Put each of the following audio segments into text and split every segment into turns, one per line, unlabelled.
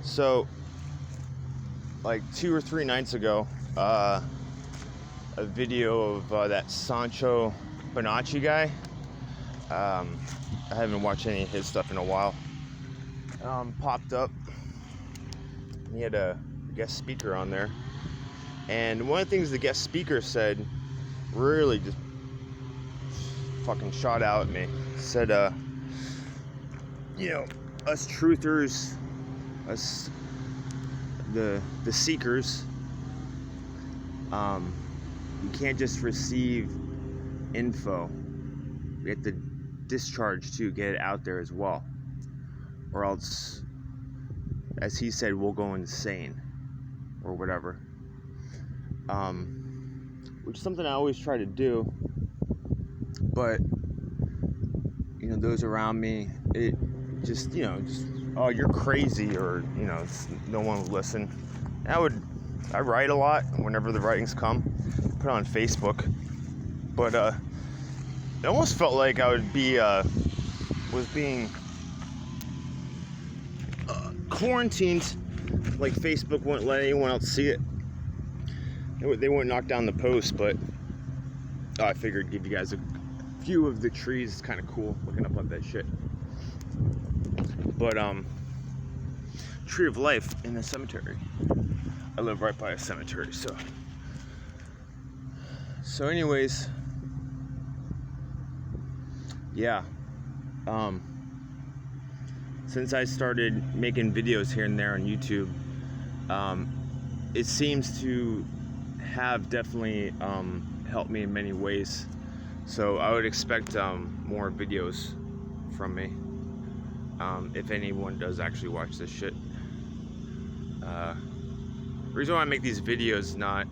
So, like 2 or 3 nights ago, a video of that Sancho Bonacci guy. I haven't watched any of his stuff in a while. Popped up. He had a guest speaker on there, and one of the things the guest speaker said really just fucking shot out at me. Said, us truthers, us the seekers, we can't just receive info. We have to discharge to get it out there as well, or else, as he said, we'll go insane or whatever. Which is something I always try to do, but those around me, it just oh, you're crazy, or no one would listen. I write a lot whenever the writings come, put it on Facebook, but it almost felt like I would be was being quarantined, like Facebook wouldn't let anyone else see it. They wouldn't knock down the post, but I figured give you guys a view of the trees. It's kind of cool looking up at that shit. But Tree of Life in the cemetery. I live right by a cemetery, so anyways, yeah. Since I started making videos here and there on YouTube, it seems to have definitely helped me in many ways. So I would expect more videos from me, if anyone does actually watch this shit. The reason why I make these videos is not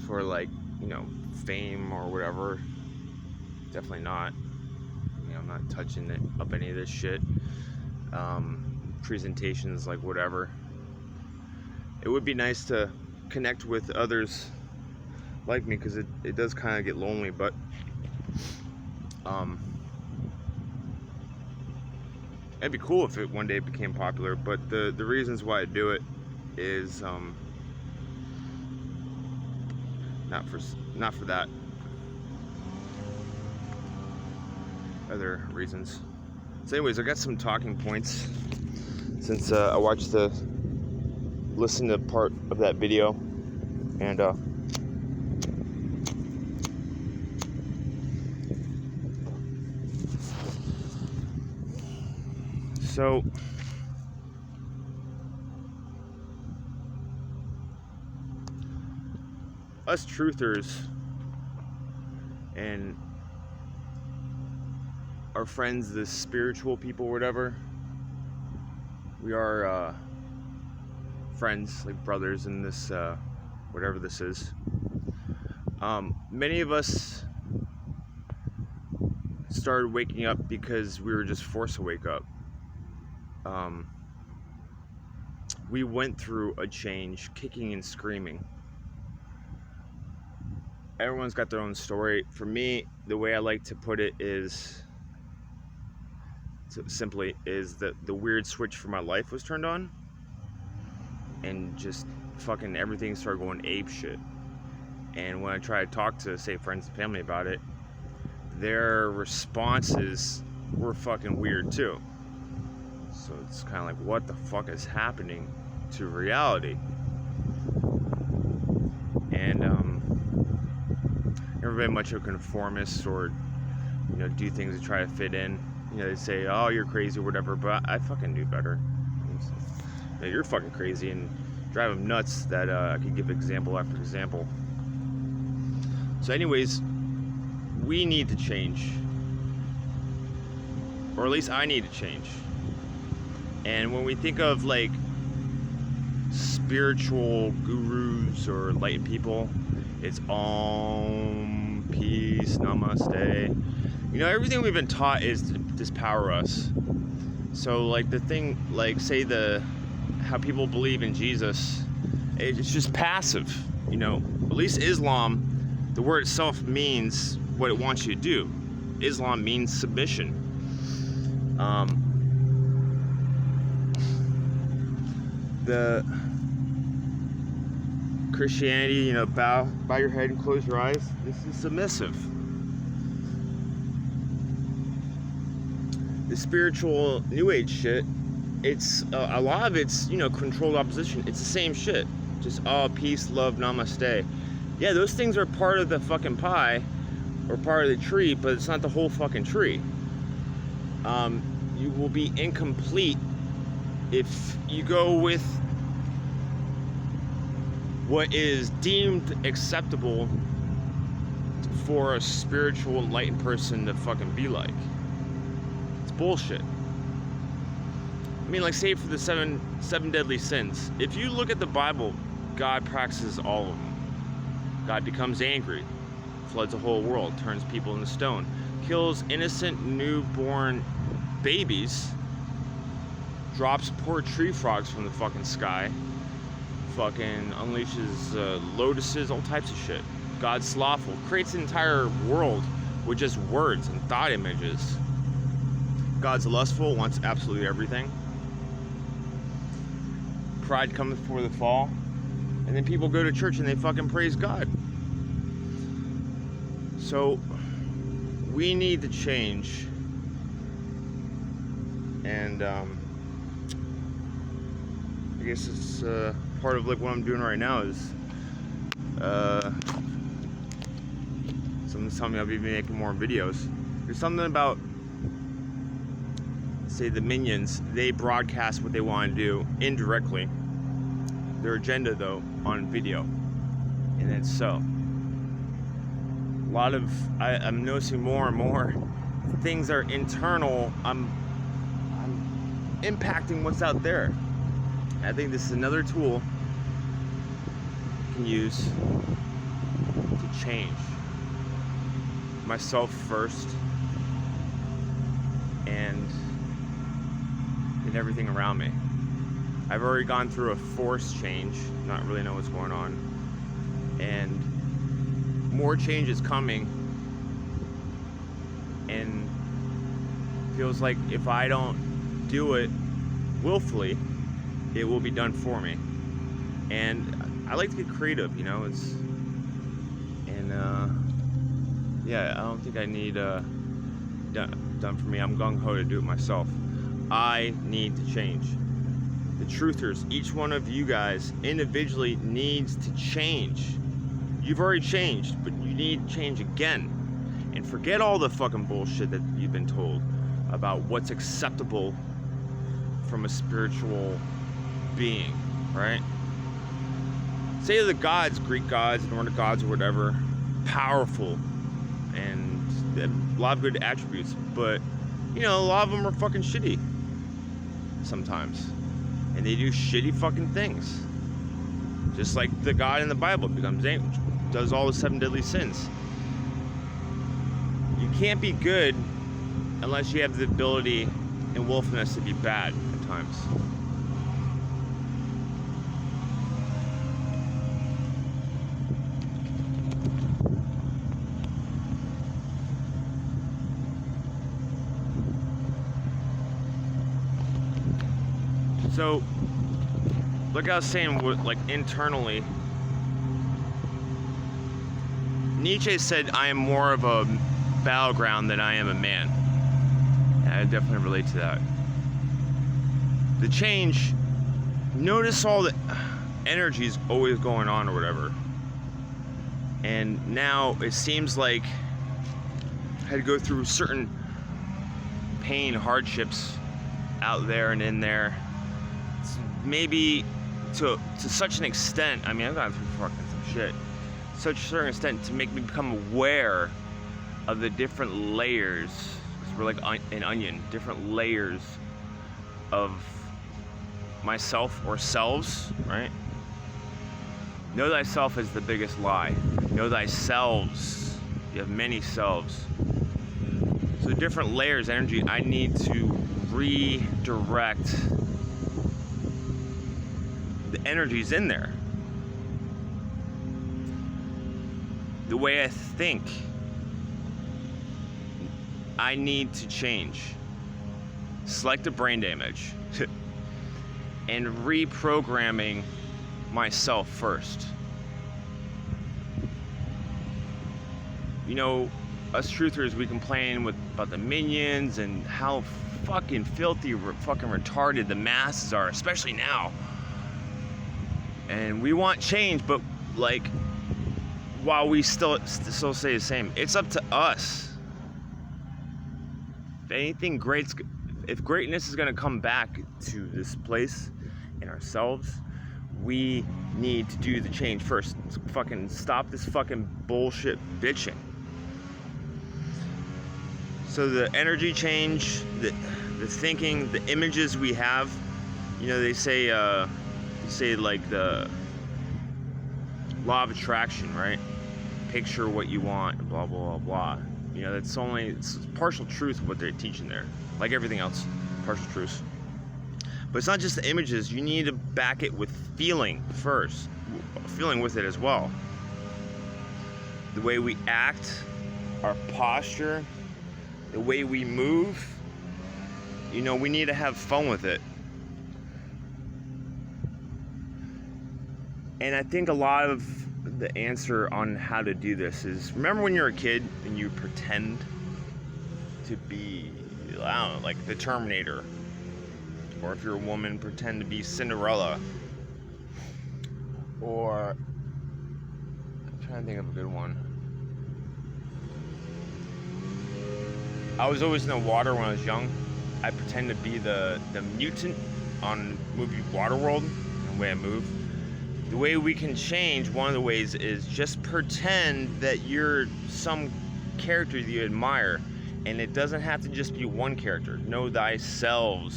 for fame or whatever. Definitely not. I'm not touching up any of this shit. Presentations, like whatever. It would be nice to connect with others like me, because it does kind of get lonely, but it'd be cool if it one day became popular. But the reasons why I do it is not for that. Other reasons. So anyways, I got some talking points since I listened to part of that video, and so us truthers and our friends, the spiritual people, whatever, we are friends, like brothers in this, whatever this is. Many of us started waking up because we were just forced to wake up. We went through a change, kicking and screaming. Everyone's got their own story. For me, the way I like to put it is that the weird switch for my life was turned on, and just fucking everything started going ape shit. And when I try to talk to, say, friends and family about it, their responses were fucking weird too. So it's kind of like, what the fuck is happening to reality? And never been much of a conformist, or do things to try to fit in. They say, oh, you're crazy or whatever, but I fucking knew better. You're fucking crazy, and drive them nuts that I could give example after example. So anyways, we need to change, or at least I need to change. And when we think of spiritual gurus or enlightened people, it's Om, peace, namaste. Everything we've been taught is to dispower us. So the thing, say how people believe in Jesus, it's just passive. At least Islam, the word itself means what it wants you to do. Islam means submission. the Christianity, you know, bow your head and close your eyes. This is submissive. The spiritual New Age shit, it's a lot of it's, you know, controlled opposition. It's the same shit. Just peace, love, namaste. Yeah, those things are part of the fucking pie or part of the tree, but it's not the whole fucking tree. You will be incomplete if you go with what is deemed acceptable for a spiritual enlightened person to fucking be like. It's bullshit. I mean, like, say for the seven deadly sins. If you look at the Bible, God practices all of them. God becomes angry, floods a whole world, turns people into stone, kills innocent newborn babies, drops poor tree frogs from the fucking sky, fucking unleashes lotuses, all types of shit. God's slothful, creates an entire world with just words and thought images. God's lustful, wants absolutely everything. Pride cometh before the fall. And then people go to church and they fucking praise God. So we need to change. And I guess it's part of like what I'm doing right now is someone's telling me I'll be making more videos. There's something about, say, the minions, they broadcast what they want to do indirectly. Their agenda, though, on video. And it's so. A lot of, I'm noticing more and more things are internal. I'm impacting what's out there. I think this is another tool I can use to change myself first and everything around me. I've already gone through a forced change, not really know what's going on, and more change is coming, and feels like if I don't do it willfully, it will be done for me. And I like to get creative, you know, yeah, I don't think I need done for me. I'm gung-ho to do it myself. I need to change. The truthers, each one of you guys individually needs to change. You've already changed, but you need to change again. And forget all the fucking bullshit that you've been told about what's acceptable from a spiritual being, right? Say the gods, Greek gods, Nordic gods, or whatever, powerful and a lot of good attributes, but you know, a lot of them are fucking shitty sometimes. And they do shitty fucking things. Just like the God in the Bible becomes angry, does all the 7 deadly sins. You can't be good unless you have the ability and willfulness to be bad at times. So, like I was saying, like internally, Nietzsche said, I am more of a battleground than I am a man. And I definitely relate to that. The change, notice all the energy's always going on or whatever. And now it seems like I had to go through certain pain, hardships out there and in there. Maybe to such an extent, I mean, I've gone through fucking some shit, such a certain extent to make me become aware of the different layers, because we're like an onion, different layers of myself or selves, right? Know thyself is the biggest lie. Know thyselves. You have many selves. So different layers, energy, I need to redirect the energy's in there. The way I think, I need to change. Selective brain damage. and reprogramming myself first. You know, us truthers, we complain about the minions and how fucking filthy, fucking retarded the masses are, especially now. And we want change, but like, while we still say the same, it's up to us. If greatness is gonna come back to this place and ourselves, we need to do the change first. Let's fucking stop this fucking bullshit bitching. So the energy change, the thinking, the images we have, you know, they say like the law of attraction, right? Picture what you want, blah, blah, blah, blah. You know, it's partial truth what they're teaching there. Like everything else, partial truth. But it's not just the images, you need to back it with feeling first. Feeling with it as well. The way we act, our posture, the way we move, you know, we need to have fun with it. And I think a lot of the answer on how to do this is, remember when you're a kid and you pretend to be, I don't know, like the Terminator, or if you're a woman, pretend to be Cinderella, or I'm trying to think of a good one. I was always in the water when I was young. I pretend to be the mutant on movie Waterworld, the way I move. The way we can change, one of the ways is just pretend that you're some character that you admire, and it doesn't have to just be one character. Know thyself.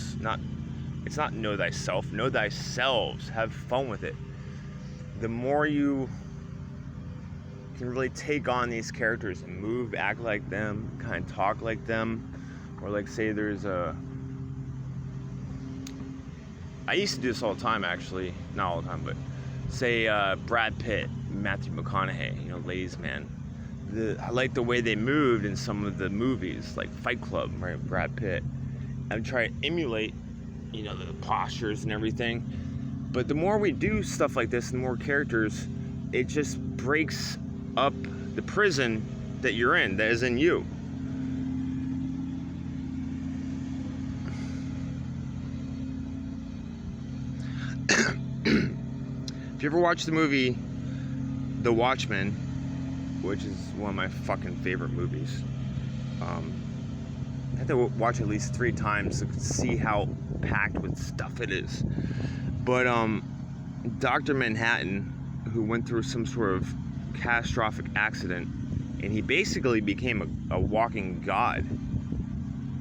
It's not know thyself. Know thyselves. Have fun with it. The more you can really take on these characters and move, act like them, kind of talk like them, or like say there's I used to do this all the time, actually, not all the time, but say Brad Pitt, Matthew McConaughey, you know, Ladies Man. I like the way they moved in some of the movies, like Fight Club, right? Brad Pitt. I try to emulate, you know, the postures and everything. But the more we do stuff like this, the more characters, it just breaks up the prison that you're in, that is in you. If you ever watched the movie The Watchmen, which is one of my fucking favorite movies, I had to watch it at least 3 times to see how packed with stuff it is. But Dr. Manhattan, who went through some sort of catastrophic accident, and he basically became a walking god.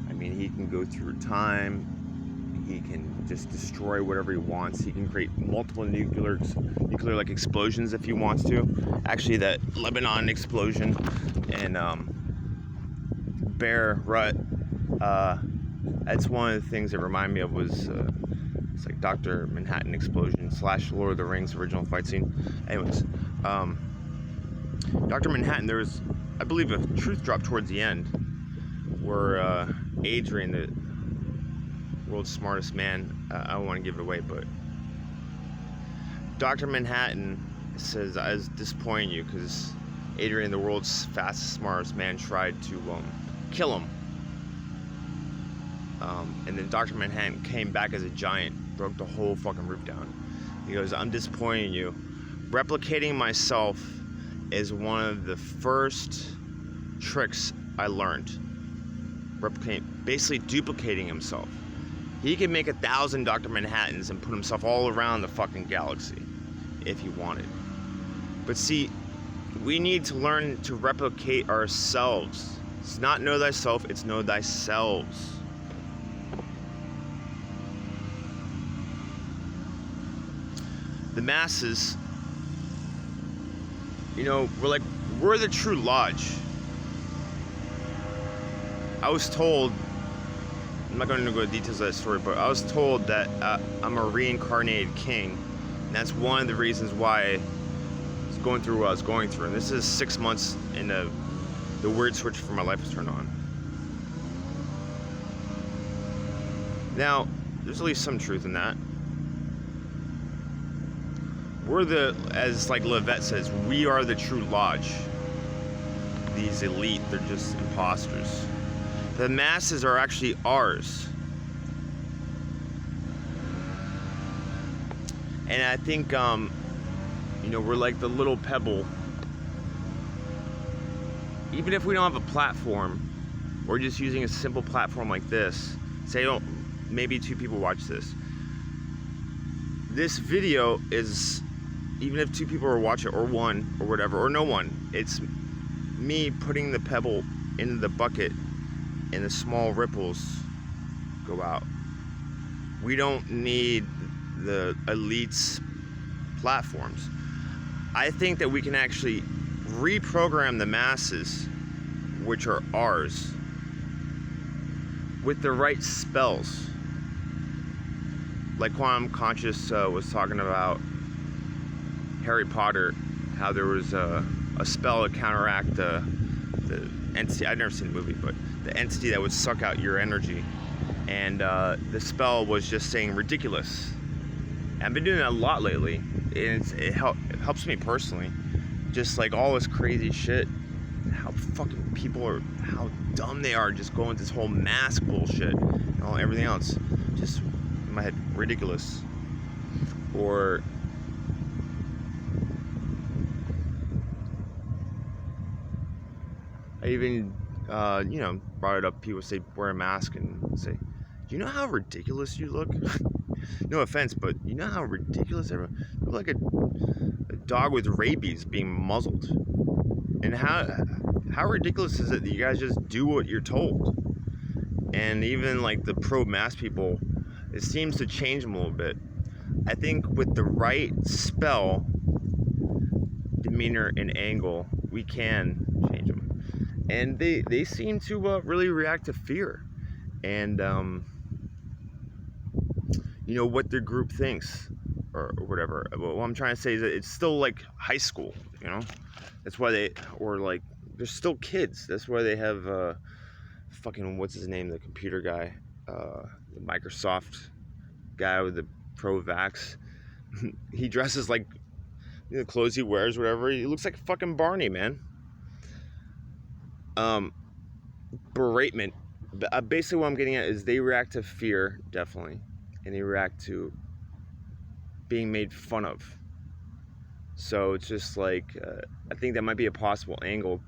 I mean, he can go through time, he can just destroy whatever he wants, he can create multiple nuclear like explosions if he wants to. Actually, that Lebanon explosion and Bear Rut, that's one of the things that remind me of was it's like Dr. Manhattan explosion / Lord of the Rings original fight scene. Anyways, Dr. Manhattan, there was, I believe, a truth drop towards the end where Adrian, the world's smartest man, I don't want to give it away, but Dr. Manhattan says, I was disappointing you because Adrian, the world's fastest, smartest man, tried to kill him. And then Dr. Manhattan came back as a giant, broke the whole fucking roof down. He goes, I'm disappointing you. Replicating myself is one of the first tricks I learned. Basically duplicating himself. He could make 1,000 Dr. Manhattans and put himself all around the fucking galaxy if he wanted. But see, we need to learn to replicate ourselves. It's not know thyself, it's know thyselves. The masses, you know, we're the true lodge. I was told, I'm not going to go into details of that story, but I was told that I'm a reincarnated king, and that's one of the reasons why I was going through what I was going through. And this is 6 months and the weird switch for my life was turned on. Now, there's at least some truth in that. We're the, as like Levette says, we are the true lodge. These elite, they're just imposters. The masses are actually ours. And I think, you know, we're like the little pebble. Even if we don't have a platform, we're just using a simple platform like this. Say, maybe 2 people watch this. This video is, even if 2 people are watching it, or 1, or whatever, or no one, it's me putting the pebble into the bucket and the small ripples go out. We don't need the elites' platforms. I think that we can actually reprogram the masses, which are ours, with the right spells. Like Quantum Conscious was talking about Harry Potter, how there was a spell to counteract the entity. I've never seen the movie, but the entity that would suck out your energy. And the spell was just saying ridiculous. I've been doing that a lot lately, and it helps me personally. Just like all this crazy shit, how fucking people are, how dumb they are, just going this whole mask bullshit and all everything else. Just in my head, ridiculous. Or I even, you know, brought it up. People say wear a mask and say, "Do you know how ridiculous you look?" No offense, but you know how ridiculous everyone. You look like a dog with rabies being muzzled. And how ridiculous is it that you guys just do what you're told? And even like the pro-mask people, it seems to change them a little bit. I think with the right spell, demeanor, and angle, we can change them. And they seem to really react to fear. And you know, what their group thinks or whatever. What I'm trying to say is that it's still like high school, you know? That's why they, or like, they're still kids. That's why they have fucking, what's his name, the computer guy, the Microsoft guy with the pro-vax. He dresses like, you know, the clothes he wears, whatever. He looks like fucking Barney, man. Beratement. Basically what I'm getting at is they react to fear, definitely. And they react to being made fun of. So it's just like, I think that might be a possible angle.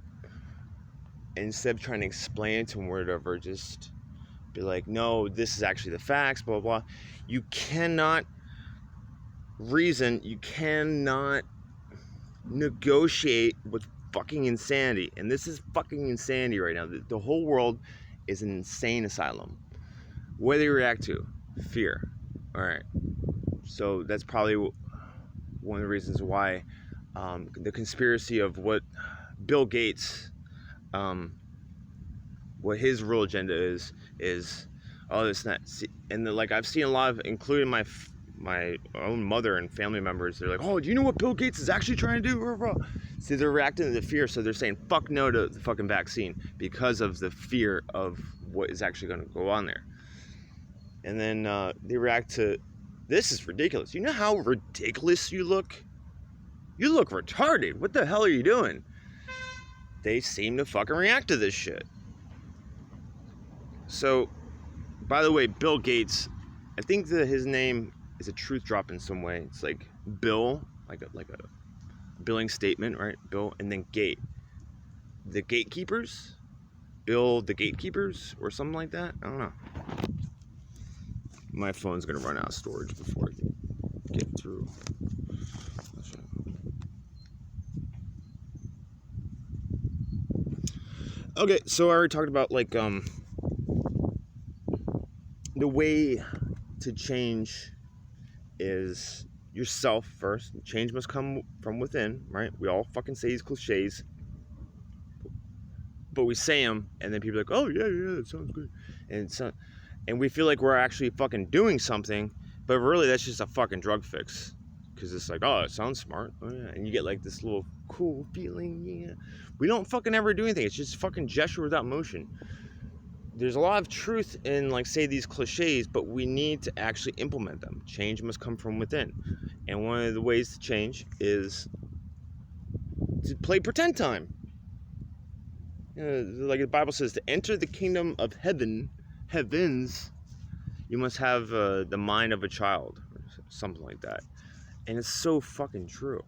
Instead of trying to explain it to them or whatever, just be like, no, this is actually the facts, blah, blah, blah. You cannot reason, you cannot negotiate with fucking insanity. And this is fucking insanity right now. The whole world is an insane asylum. What do they react to? Fear. All right. So that's probably one of the reasons why the conspiracy of what Bill Gates, what his real agenda is all this and that. And like I've seen a lot of, including my own mother and family members, they're like, oh, do you know what Bill Gates is actually trying to do? See, they're reacting to the fear, so they're saying fuck no to the fucking vaccine because of the fear of what is actually going to go on there. And then they react to, this is ridiculous. You know how ridiculous you look? You look retarded. What the hell are you doing? They seem to fucking react to this shit. So, by the way, Bill Gates, I think that his name is a truth drop in some way. It's like Bill, like a billing statement, right? Bill, and then Gate. The gatekeepers? Bill the gatekeepers, or something like that? I don't know. My phone's gonna run out of storage before I can get through. Okay, so I already talked about like the way to change is yourself first. Change must come from within, right? We all fucking say these cliches, but we say them, and then people are like, oh yeah, that sounds good, and we feel like we're actually fucking doing something, but really that's just a fucking drug fix, because it's like, oh, it sounds smart, oh, yeah. And you get like this little cool feeling, yeah. We don't fucking ever do anything. It's just fucking gesture without motion. there's a lot of truth in, like, say, these cliches, but we need to actually implement them. Change must come from within. And one of the ways to change is to play pretend time. Like the Bible says, to enter the kingdom of heavens, you must have the mind of a child, or something like that. And it's so fucking true.